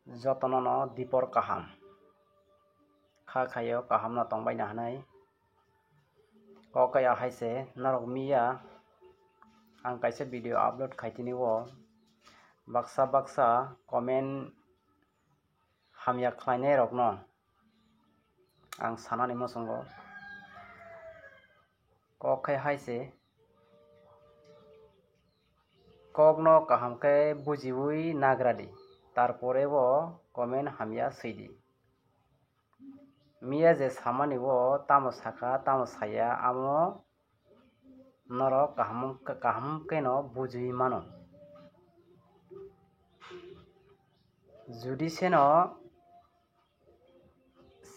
jotono no dipor kaham kha khayo kaham no tongbaina hanai o kaya haise norok miya ang kaisa video upload khaitini o baksa comment hamya khlainai rok no ang sanani mosungo kok khai haise kok no kaham ke bujiwi nagradi tarpore o comment hamya sidi miya je samani o tamo saka tamo saya amo norok kaham ke no bujiwi mano judi seno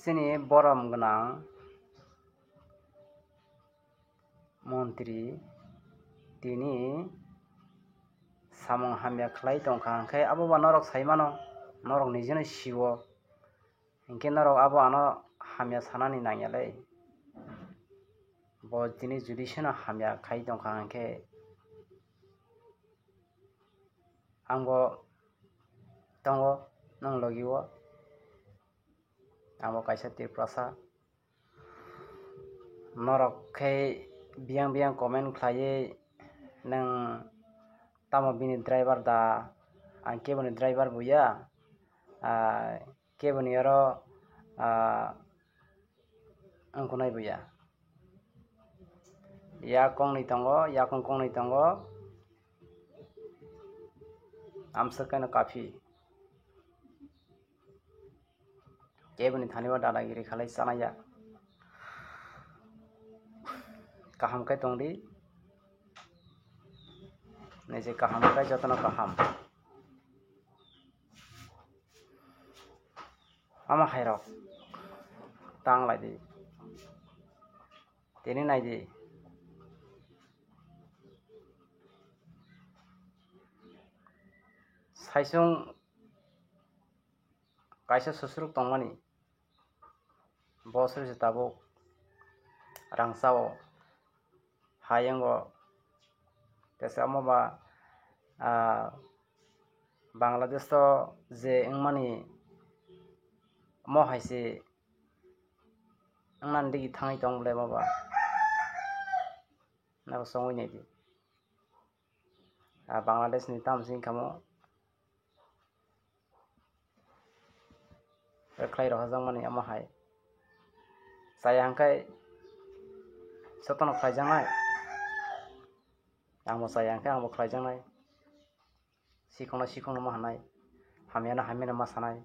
sini borom gnang মন্ত্রী তিনি samung hamya khlai tongkha khai abo ba norok saimano norok nijeno siwo hingke norok abo ano hamya sanani nangyalei bo tini judi seno hamya khai tongkha hingke angbo tongo nang logiwo amo kaisa tirprasa norok khai biang comment khlaiye nang tamo bini driver da ang keboni driver buya keboni oro angkunai buya ya kongni tongo yakong kongni tongo amsakano kafi keboni thaniwa dadagiri khalai sanaya kaham kai tongdi neje kaham kai jotono kaham ama hairok tang laidi tini naidi saisung kaisa susuruk tongmani bosor tabuk rangsao hayango tesa amoba Bangladesh to je ingmani mo haise angnan digi thangai tongle baba na songoi nei di Bangladesh ni tamsing kamo khlai ro hajang mani ama hai sayang kai sotono khlaijangai angbo sayang kai angbo khlaijangai sikongno ma hanai hamyana ma sanai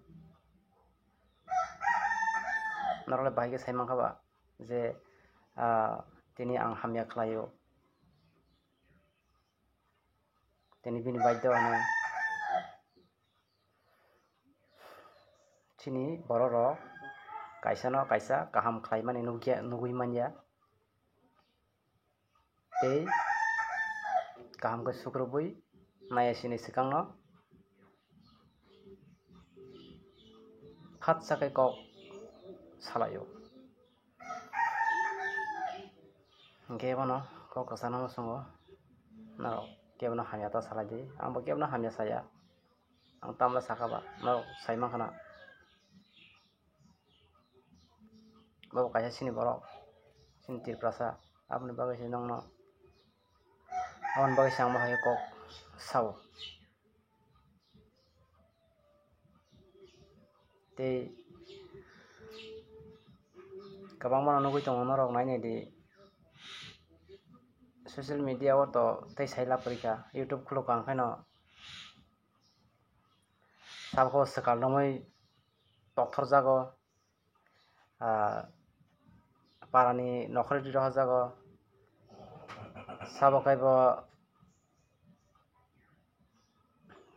norole bahige saimang khaba je tini ang hamya khlaio tini bini baidya ane chini borok kaisa kaham khlaimani nugui manya tei kaham ke sukrubui naya sini sikangno khat sakai kok salayo gebono kok kasano songo narok kebono hamya ta saladi ambo kebono hamya saya ang tamla sakaba narok saimang khana babo kaisa sini borok sini tirprasa aboni bagai sinongno amon bagai sang mahayo kok sao tei kabang mano nugui tongo norok nainai di social media o to tei saila porika YouTube khuloko ang khaino sabko sakal nomoi tokthor jago parani nokhori roha jago sabo kaibo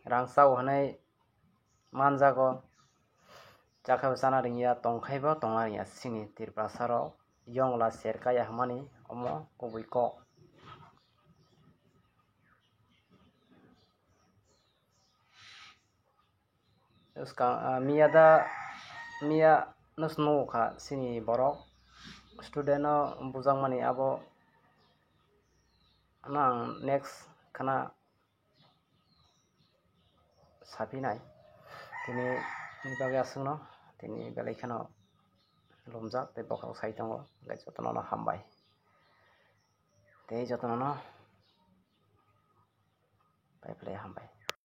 rangsao hanai manjago jakhaibw chana ringya tongkhaibo tonglaringya sini tirprasaro yongla serkaya hmani omo kubui kok miya nusnu kha sini borok student no bujangmani abo nang next khana sapinai tini ni bagi asung no tini belai khano lomjak tei bokak sai tongo gai jotono no hambai tei jotono no pai hambai.